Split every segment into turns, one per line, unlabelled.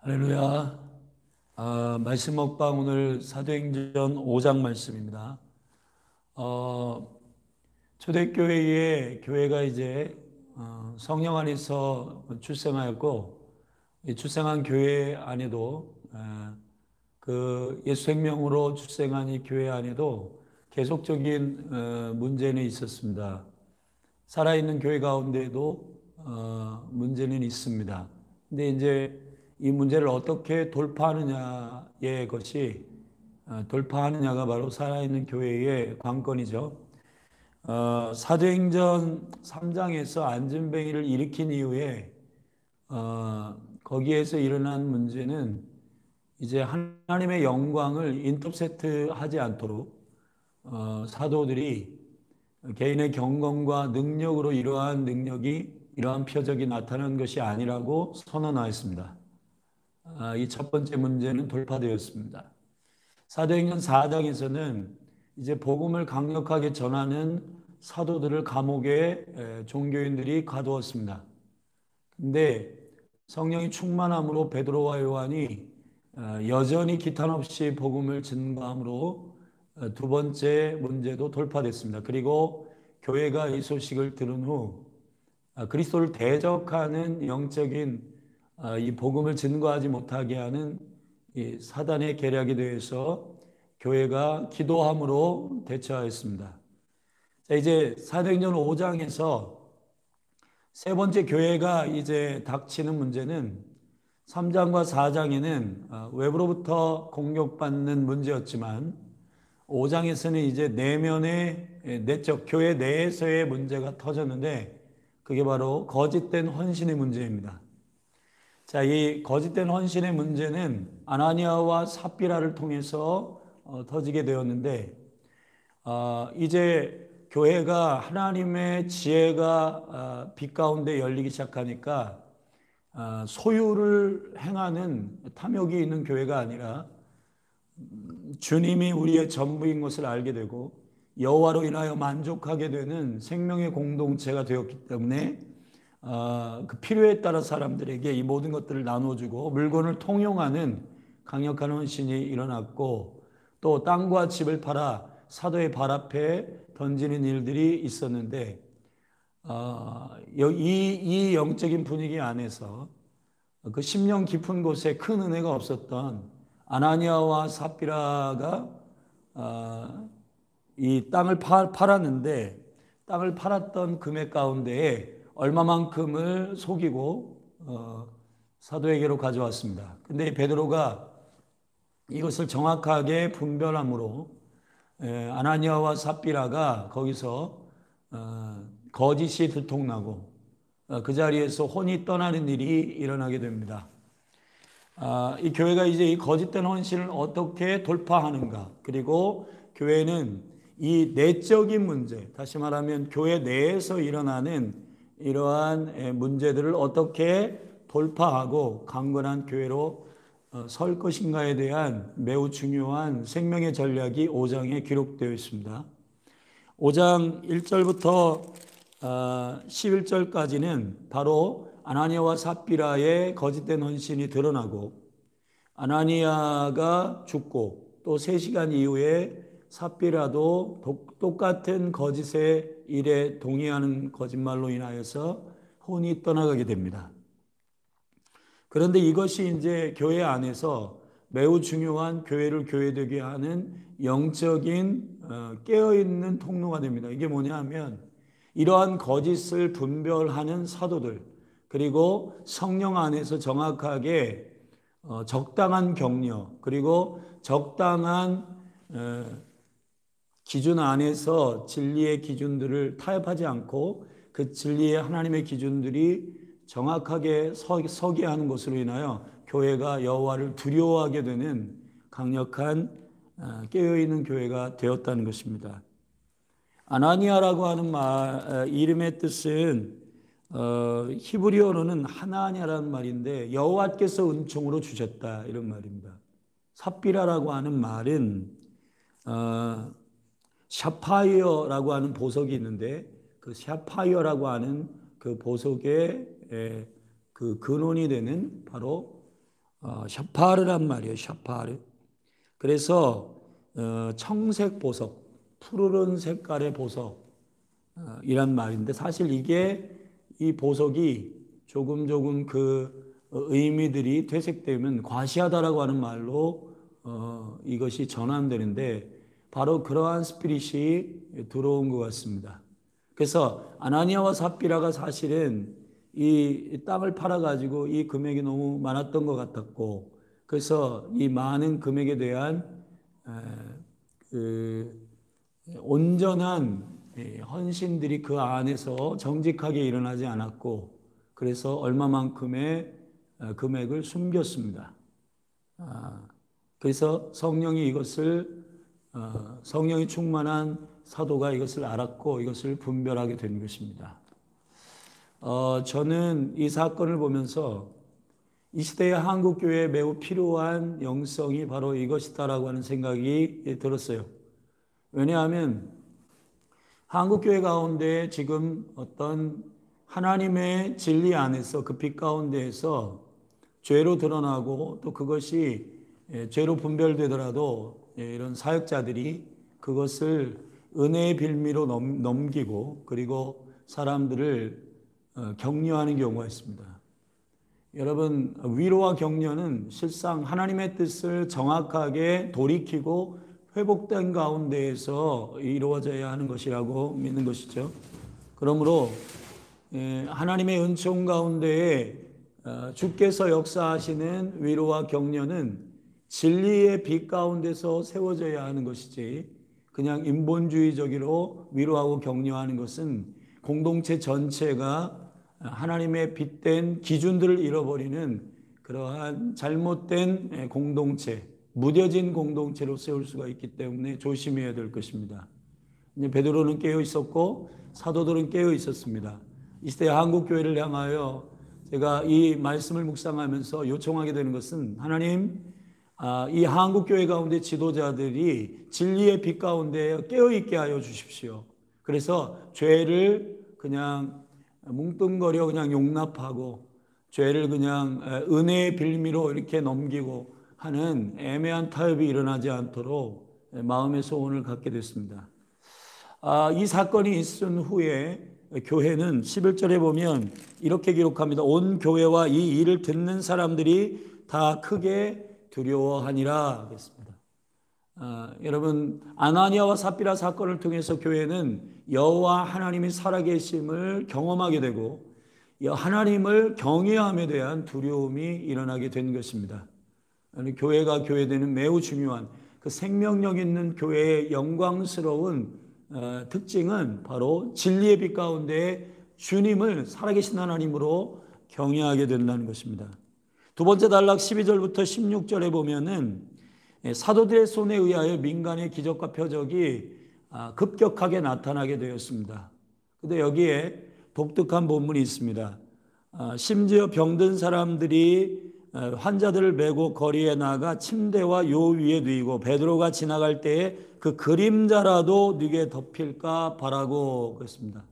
할렐루야. 말씀 먹방 오늘 사도행전 5장 말씀입니다. 초대교회에 교회가 이제 성령 안에서 출생하였고, 이 출생한 교회 안에도 그 예수 생명으로 출생한 이 교회 안에도 계속적인 문제는 있었습니다. 살아있는 교회 가운데도 문제는 있습니다. 근데 이제 이 문제를 어떻게 돌파하느냐의 것이 돌파하느냐가 바로 살아있는 교회의 관건이죠. 사도행전 3장에서 안진뱅이를 일으킨 이후에 거기에서 일어난 문제는 이제 하나님의 영광을 인터셉트하지 않도록 사도들이 개인의 경건과 능력으로 이러한 표적이 나타난 것이 아니라고 선언하였습니다. 이 첫 번째 문제는 돌파되었습니다. 사도행전 4장에서는 이제 복음을 강력하게 전하는 사도들을 감옥에 종교인들이 가두었습니다. 근데 성령이 충만함으로 베드로와 요한이 여전히 기탄 없이 복음을 전가함으로 두 번째 문제도 돌파됐습니다. 그리고 교회가 이 소식을 들은 후 그리스도를 대적하는 영적인 이 복음을 증거하지 못하게 하는 이 사단의 계략에 대해서 교회가 기도함으로 대처하였습니다. 자, 이제 사도행전 5장에서 세 번째 교회가 이제 닥치는 문제는 3장과 4장에는 외부로부터 공격받는 문제였지만 5장에서는 이제 내면의 내적 교회 내에서의 문제가 터졌는데 그게 바로 거짓된 헌신의 문제입니다. 자, 이 거짓된 헌신의 문제는 아나니아와 삽비라를 통해서 터지게 되었는데 이제 교회가 하나님의 지혜가 빛 가운데 열리기 시작하니까 소유를 행하는 탐욕이 있는 교회가 아니라 주님이 우리의 전부인 것을 알게 되고 여호와로 인하여 만족하게 되는 생명의 공동체가 되었기 때문에 그 필요에 따라 사람들에게 이 모든 것들을 나눠주고 물건을 통용하는 강력한 헌신이 일어났고 또 땅과 집을 팔아 사도의 발 앞에 던지는 일들이 있었는데 이 영적인 분위기 안에서 그 심령 깊은 곳에 큰 은혜가 없었던 아나니아와 삽비라가 이 땅을 팔았는데 땅을 팔았던 금액 가운데에 얼마만큼을 속이고 사도에게로 가져왔습니다. 근데 베드로가 이것을 정확하게 분별함으로 아나니아와 삽비라가 거기서 거짓이 들통나고 그 자리에서 혼이 떠나는 일이 일어나게 됩니다. 이 교회가 이제 이 거짓된 헌신을 어떻게 돌파하는가, 그리고 교회는 이 내적인 문제, 다시 말하면 교회 내에서 일어나는 이러한 문제들을 어떻게 돌파하고 강건한 교회로 설 것인가에 대한 매우 중요한 생명의 전략이 5장에 기록되어 있습니다. 5장 1절부터 11절까지는 바로 아나니아와 삽비라의 거짓된 헌신이 드러나고 아나니아가 죽고 또 3시간 이후에 삽비라도 똑같은 거짓의 일에 동의하는 거짓말로 인하여서 혼이 떠나가게 됩니다. 그런데 이것이 이제 교회 안에서 매우 중요한 교회를 교회되게 하는 영적인 깨어있는 통로가 됩니다. 이게 뭐냐 하면 이러한 거짓을 분별하는 사도들, 그리고 성령 안에서 정확하게 적당한 격려, 그리고 적당한 기준 안에서 진리의 기준들을 타협하지 않고 그 진리의 하나님의 기준들이 정확하게 서게 하는 것으로 인하여 교회가 여호와를 두려워하게 되는 강력한 깨어있는 교회가 되었다는 것입니다. 아나니아라고 하는 이름의 뜻은 히브리어로는 하나냐라는 말인데 여호와께서 은총으로 주셨다 이런 말입니다. 삽비라라고 하는 말은 샤파이어라고 하는 보석이 있는데 그 샤파이어라고 하는 그 보석의 그 근원이 되는 바로 샤파르란 말이에요. 샤파르. 그래서 청색 보석, 푸르른 색깔의 보석 이란 말인데, 사실 이게 이 보석이 조금 그 의미들이 퇴색되면 과시하다라고 하는 말로 이것이 전환되는데, 바로 그러한 스피릿이 들어온 것 같습니다. 그래서 아나니아와 삽비라가 사실은 이 땅을 팔아가지고 이 금액이 너무 많았던 것 같았고, 그래서 이 많은 금액에 대한 그 온전한 헌신들이 그 안에서 정직하게 일어나지 않았고, 그래서 얼마만큼의 금액을 숨겼습니다. 그래서 성령이 이것을 성령이 충만한 사도가 이것을 알았고 이것을 분별하게 된 것입니다. 저는 이 사건을 보면서 이 시대의 한국교회에 매우 필요한 영성이 바로 이것이다라고 하는 생각이 들었어요. 왜냐하면 한국교회 가운데 지금 어떤 하나님의 진리 안에서 그 빛 가운데에서 죄로 드러나고 또 그것이 죄로 분별되더라도 이런 사역자들이 그것을 은혜의 빌미로 넘기고 그리고 사람들을 격려하는 경우가 있습니다. 여러분, 위로와 격려는 실상 하나님의 뜻을 정확하게 돌이키고 회복된 가운데에서 이루어져야 하는 것이라고 믿는 것이죠. 그러므로 하나님의 은총 가운데에 주께서 역사하시는 위로와 격려는 진리의 빛 가운데서 세워져야 하는 것이지, 그냥 인본주의적으로 위로하고 격려하는 것은 공동체 전체가 하나님의 빛된 기준들을 잃어버리는 그러한 잘못된 공동체, 무뎌진 공동체로 세울 수가 있기 때문에 조심해야 될 것입니다. 베드로는 깨어 있었고 사도들은 깨어 있었습니다. 이 시대 한국교회를 향하여 제가 이 말씀을 묵상하면서 요청하게 되는 것은, 하나님, 이 한국교회 가운데 지도자들이 진리의 빛 가운데 깨어있게 하여 주십시오. 그래서 죄를 그냥 뭉뚱거려 그냥 용납하고 죄를 그냥 은혜의 빌미로 이렇게 넘기고 하는 애매한 타협이 일어나지 않도록 마음의 소원을 갖게 됐습니다. 이 사건이 있은 후에 교회는 11절에 보면 이렇게 기록합니다. 온 교회와 이 일을 듣는 사람들이 다 크게 두려워하니라 하겠습니다. 여러분, 아나니아와 삽비라 사건을 통해서 교회는 여호와 하나님이 살아계심을 경험하게 되고 하나님을 경외함에 대한 두려움이 일어나게 된 것입니다. 교회가 교회되는 매우 중요한 그 생명력 있는 교회의 영광스러운 특징은 바로 진리의 빛 가운데 주님을 살아계신 하나님으로 경외하게 된다는 것입니다. 두 번째 단락 12절부터 16절에 보면은 사도들의 손에 의하여 민간의 기적과 표적이 급격하게 나타나게 되었습니다. 그런데 여기에 독특한 본문이 있습니다. 심지어 병든 사람들이 환자들을 메고 거리에 나가 침대와 요 위에 누이고 베드로가 지나갈 때에 그 그림자라도 네게 덮일까 바라고 그랬습니다.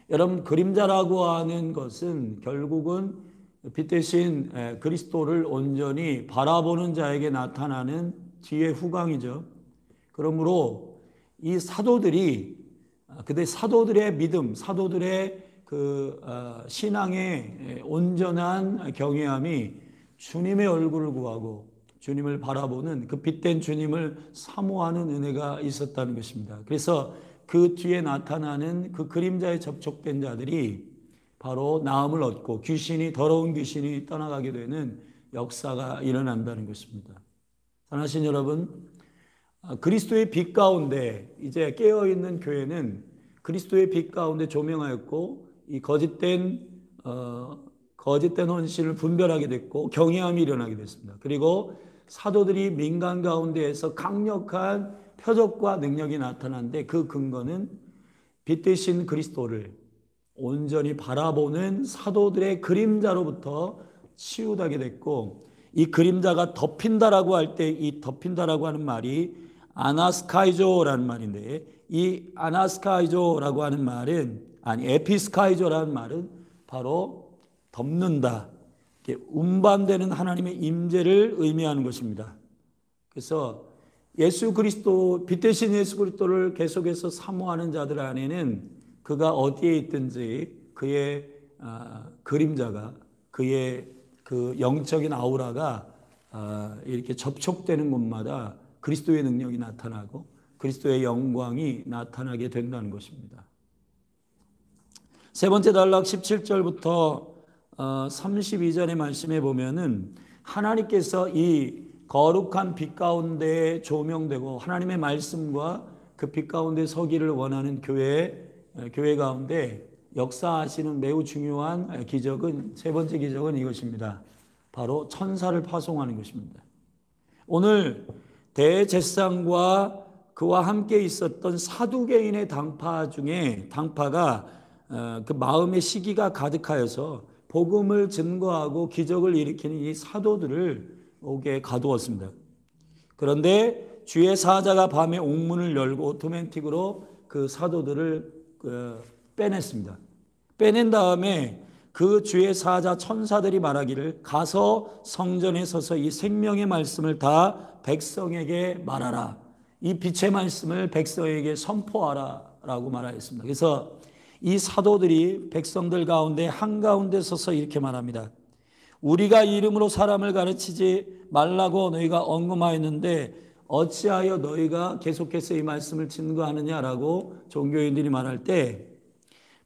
여러분, 그림자라고 하는 것은 결국은 빛 대신 그리스도를 온전히 바라보는 자에게 나타나는 뒤의 후광이죠. 그러므로 이 사도들이, 근데 사도들의 믿음, 사도들의 그 신앙의 온전한 경외함이 주님의 얼굴을 구하고 주님을 바라보는 그 빛된 주님을 사모하는 은혜가 있었다는 것입니다. 그래서 그 뒤에 나타나는 그 그림자에 접촉된 자들이 바로 나음을 얻고 더러운 귀신이 떠나가게 되는 역사가 일어난다는 것입니다. 사랑하신 여러분, 그리스도의 빛 가운데 이제 깨어있는 교회는 그리스도의 빛 가운데 조명하였고 이 거짓된 헌신을 분별하게 됐고 경외함이 일어나게 됐습니다. 그리고 사도들이 민간 가운데에서 강력한 표적과 능력이 나타났는데 그 근거는 빛 대신 그리스도를 온전히 바라보는 사도들의 그림자로부터 치유하게 됐고, 이 그림자가 덮인다라고 할 때 이 덮인다라고 하는 말이 아나스카이조라는 말인데, 이 아나스카이조라고 하는 말은 에피스카이조라는 말은 바로 덮는다, 이렇게 운반되는 하나님의 임재를 의미하는 것입니다. 그래서 예수 그리스도, 빛 대신 예수 그리스도를 계속해서 사모하는 자들 안에는 그가 어디에 있든지 그의 그림자가, 그의 그 영적인 아우라가 이렇게 접촉되는 곳마다 그리스도의 능력이 나타나고 그리스도의 영광이 나타나게 된다는 것입니다. 세 번째 단락 17절부터 32절의 말씀에 보면은 하나님께서 이 거룩한 빛 가운데 조명되고 하나님의 말씀과 그 빛 가운데 서기를 원하는 교회 가운데 역사하시는 매우 중요한 기적은, 세 번째 기적은 이것입니다. 바로 천사를 파송하는 것입니다. 오늘 대제사장과 그와 함께 있었던 사두개인의 당파 중에 당파가 그 마음의 시기가 가득하여서 복음을 증거하고 기적을 일으키는 이 사도들을 옥에 가두었습니다. 그런데 주의 사자가 밤에 옥문을 열고 오토매틱으로 그 사도들을 빼냈습니다. 빼낸 다음에 그 주의 사자 천사들이 말하기를 가서 성전에 서서 이 생명의 말씀을 다 백성에게 말하라. 이 빛의 말씀을 백성에게 선포하라 라고 말하였습니다. 그래서 이 사도들이 백성들 가운데 한가운데 서서 이렇게 말합니다. 우리가 이름으로 사람을 가르치지 말라고 너희가 언급하였는데 어찌하여 너희가 계속해서 이 말씀을 증거하느냐라고 종교인들이 말할 때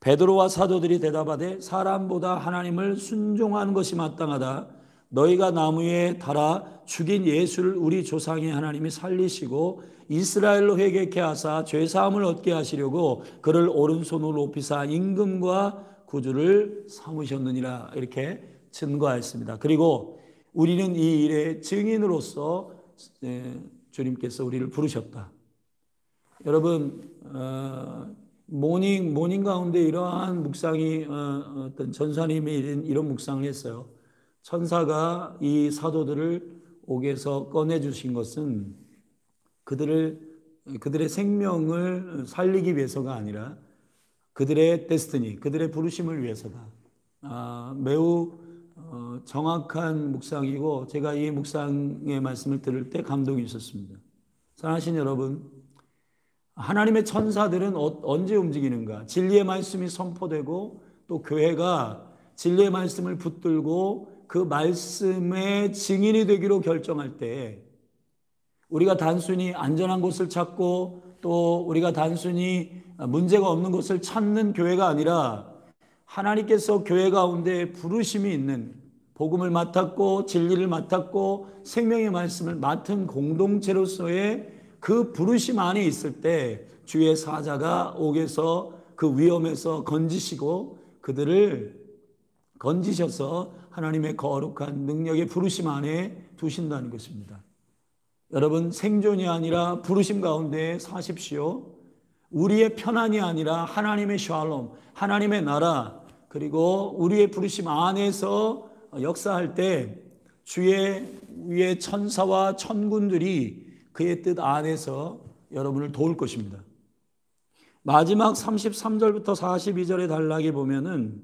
베드로와 사도들이 대답하되 사람보다 하나님을 순종하는 것이 마땅하다. 너희가 나무에 달아 죽인 예수를 우리 조상의 하나님이 살리시고 이스라엘로 회개케 하사 죄사함을 얻게 하시려고 그를 오른손으로 높이사 임금과 구주를 삼으셨느니라 이렇게 증거하였습니다. 그리고 우리는 이 일의 증인으로서 주님께서 우리를 부르셨다. 여러분 모닝 가운데 이러한 묵상이 어떤 전사님이 이런 묵상을 했어요. 천사가 이 사도들을 옥에서 꺼내주신 것은 그들의 생명을 살리기 위해서가 아니라 그들의 데스티니, 그들의 부르심을 위해서다. 매우 정확한 묵상이고 제가 이 묵상의 말씀을 들을 때 감동이 있었습니다. 사랑하신 여러분, 하나님의 천사들은 언제 움직이는가? 진리의 말씀이 선포되고 또 교회가 진리의 말씀을 붙들고 그 말씀의 증인이 되기로 결정할 때 우리가 단순히 안전한 곳을 찾고 또 우리가 단순히 문제가 없는 곳을 찾는 교회가 아니라 하나님께서 교회 가운데 부르심이 있는, 복음을 맡았고 진리를 맡았고 생명의 말씀을 맡은 공동체로서의 그 부르심 안에 있을 때 주의 사자가 옥에서 그 위험에서 건지시고 그들을 건지셔서 하나님의 거룩한 능력의 부르심 안에 두신다는 것입니다. 여러분, 생존이 아니라 부르심 가운데 사십시오. 우리의 편안이 아니라 하나님의 샬롬, 하나님의 나라, 그리고 우리의 부르심 안에서 역사할 때 주의 위에 천사와 천군들이 그의 뜻 안에서 여러분을 도울 것입니다. 마지막 33절부터 42절의 단락에 보면은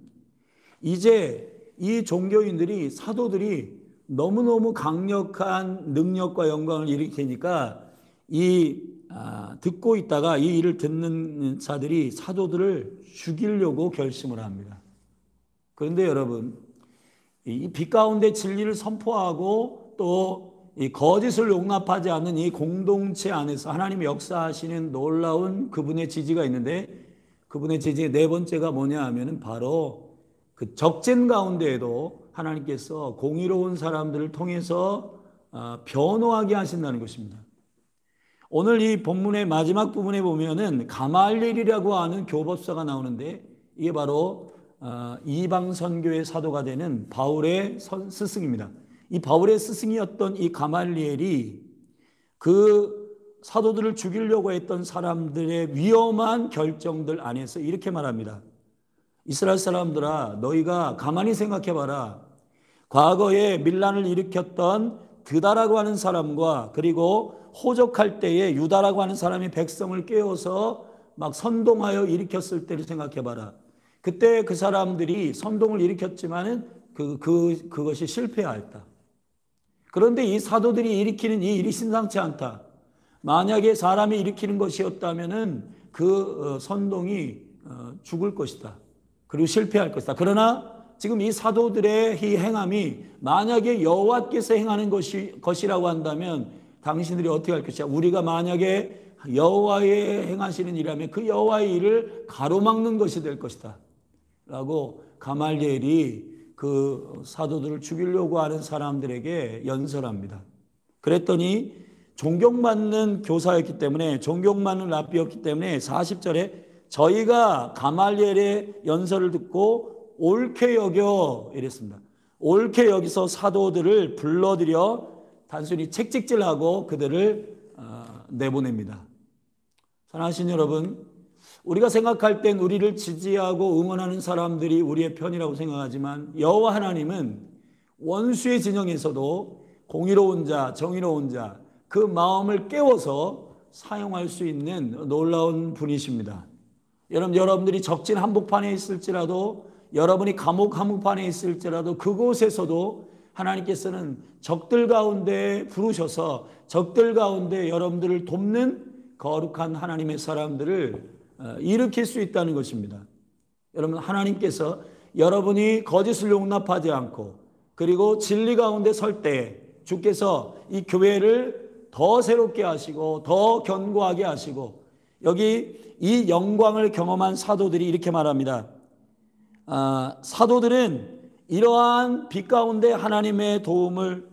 이제 이 종교인들이, 사도들이 너무너무 강력한 능력과 영광을 일으키니까 듣고 있다가 이 일을 듣는 자들이 사도들을 죽이려고 결심을 합니다. 그런데 여러분, 이 빛 가운데 진리를 선포하고 또 이 거짓을 용납하지 않는 이 공동체 안에서 하나님이 역사하시는 놀라운 그분의 지지가 있는데, 그분의 지지의 네 번째가 뭐냐 하면은 바로 그 적진 가운데에도 하나님께서 공의로운 사람들을 통해서 변호하게 하신다는 것입니다. 오늘 이 본문의 마지막 부분에 보면은 가말리엘이라고 하는 교법사가 나오는데 이게 바로 이방 선교의 사도가 되는 바울의 스승입니다. 이 바울의 스승이었던 이 가말리엘이 그 사도들을 죽이려고 했던 사람들의 위험한 결정들 안에서 이렇게 말합니다. 이스라엘 사람들아, 너희가 가만히 생각해봐라. 과거에 밀란을 일으켰던 드다라고 하는 사람과 그리고 호적할 때에 유다라고 하는 사람이 백성을 깨워서 막 선동하여 일으켰을 때를 생각해봐라. 그때 그 사람들이 선동을 일으켰지만은 그것이 실패하였다. 그런데 이 사도들이 일으키는 이 일이 심상치 않다. 만약에 사람이 일으키는 것이었다면은 그 선동이 죽을 것이다. 그리고 실패할 것이다. 그러나 지금 이 사도들의 이 행함이 만약에 여호와께서 행하는 것이라고 한다면 당신들이 어떻게 할 것이야? 우리가 만약에 여호와의 행하시는 일이라면 그 여호와의 일을 가로막는 것이 될 것이다 라고 가말리엘이 그 사도들을 죽이려고 하는 사람들에게 연설합니다. 그랬더니 존경받는 교사였기 때문에, 존경받는 랍비였기 때문에 40절에 저희가 가말리엘의 연설을 듣고 옳게 여겨 이랬습니다. 옳게 여기서 사도들을 불러들여 단순히 책찍질하고 그들을 내보냅니다. 사랑하신 여러분, 우리가 생각할 땐 우리를 지지하고 응원하는 사람들이 우리의 편이라고 생각하지만 여호와 하나님은 원수의 진영에서도 공의로운 자, 정의로운 자, 그 마음을 깨워서 사용할 수 있는 놀라운 분이십니다. 여러분들이 적진 한복판에 있을지라도, 여러분이 감옥 한복판에 있을지라도 그곳에서도 하나님께서는 적들 가운데 부르셔서 적들 가운데 여러분들을 돕는 거룩한 하나님의 사람들을 일으킬 수 있다는 것입니다. 여러분, 하나님께서 여러분이 거짓을 용납하지 않고 그리고 진리 가운데 설 때 주께서 이 교회를 더 새롭게 하시고 더 견고하게 하시고, 여기 이 영광을 경험한 사도들이 이렇게 말합니다. 사도들은 이러한 빛 가운데 하나님의 도움을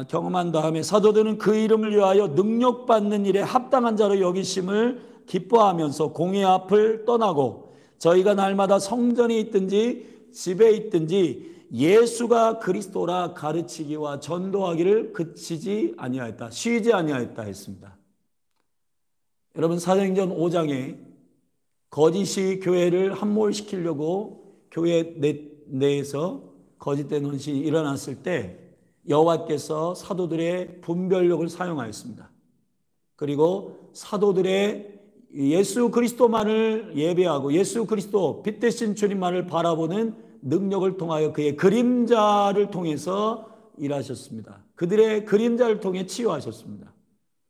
경험한 다음에 사도들은 그 이름을 위하여 능력받는 일에 합당한 자로 여기심을 기뻐하면서 공의 앞을 떠나고 저희가 날마다 성전에 있든지 집에 있든지 예수가 그리스도라 가르치기와 전도하기를 그치지 아니하였다, 쉬지 아니하였다 했습니다. 여러분, 사도행전 5장에 거짓이 교회를 함몰시키려고 교회 내에서 거짓된 헌신이 일어났을 때 여호와께서 사도들의 분별력을 사용하였습니다. 그리고 사도들의 예수 그리스도만을 예배하고 예수 그리스도 빛 대신 주님만을 바라보는 능력을 통하여 그의 그림자를 통해서 일하셨습니다. 그들의 그림자를 통해 치유하셨습니다.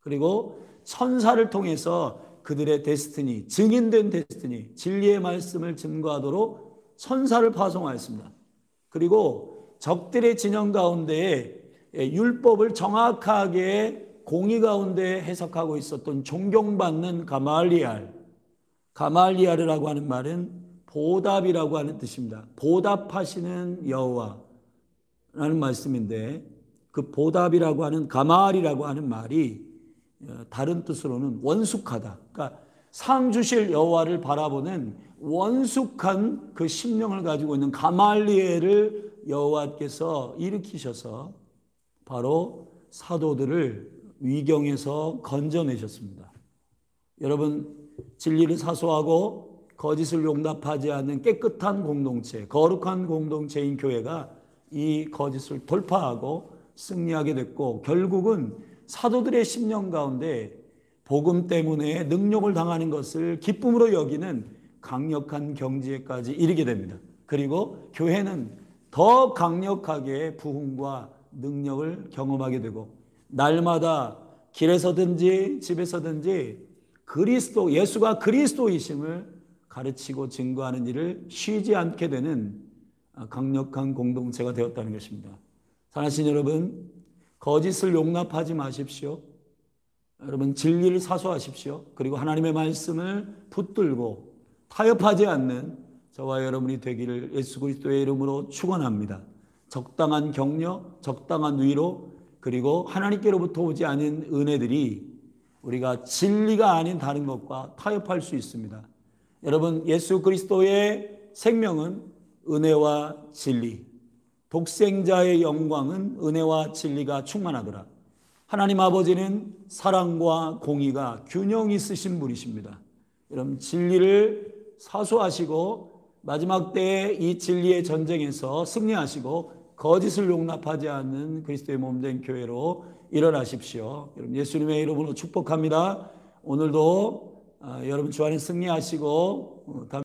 그리고 천사를 통해서 그들의 데스티니, 증인된 데스티니, 진리의 말씀을 증거하도록 천사를 파송하였습니다. 그리고 적들의 진영 가운데에 율법을 정확하게 공의 가운데 해석하고 있었던 존경받는 가말리엘이라고 하는 말은 보답이라고 하는 뜻입니다. 보답하시는 여호와라는 말씀인데, 그 보답이라고 하는 가말이라고 하는 말이 다른 뜻으로는 원숙하다. 그러니까 상 주실 여호와를 바라보는 원숙한 그 심령을 가지고 있는 가말리엘을 여호와께서 일으키셔서 바로 사도들을 위경에서 건져내셨습니다. 여러분, 진리를 사소하고 거짓을 용납하지 않는 깨끗한 공동체, 거룩한 공동체인 교회가 이 거짓을 돌파하고 승리하게 됐고, 결국은 사도들의 심령 가운데 복음 때문에 능력을 당하는 것을 기쁨으로 여기는 강력한 경지에까지 이르게 됩니다. 그리고 교회는 더 강력하게 부흥과 능력을 경험하게 되고, 날마다 길에서든지 집에서든지 예수가 그리스도이심을 가르치고 증거하는 일을 쉬지 않게 되는 강력한 공동체가 되었다는 것입니다. 사랑하신 여러분, 거짓을 용납하지 마십시오. 여러분, 진리를 사수하십시오. 그리고 하나님의 말씀을 붙들고 타협하지 않는 저와 여러분이 되기를 예수 그리스도의 이름으로 축원합니다. 적당한 격려, 적당한 위로, 그리고 하나님께로부터 오지 않은 은혜들이 우리가 진리가 아닌 다른 것과 타협할 수 있습니다. 여러분, 예수 그리스도의 생명은 은혜와 진리, 독생자의 영광은 은혜와 진리가 충만하더라. 하나님 아버지는 사랑과 공의가 균형 있으신 분이십니다. 여러분, 진리를 사수하시고 마지막 때에 이 진리의 전쟁에서 승리하시고 거짓을 용납하지 않는 그리스도의 몸된 교회로 일어나십시오. 여러분, 예수님의 이름으로 축복합니다. 오늘도 여러분 주 안에 승리하시고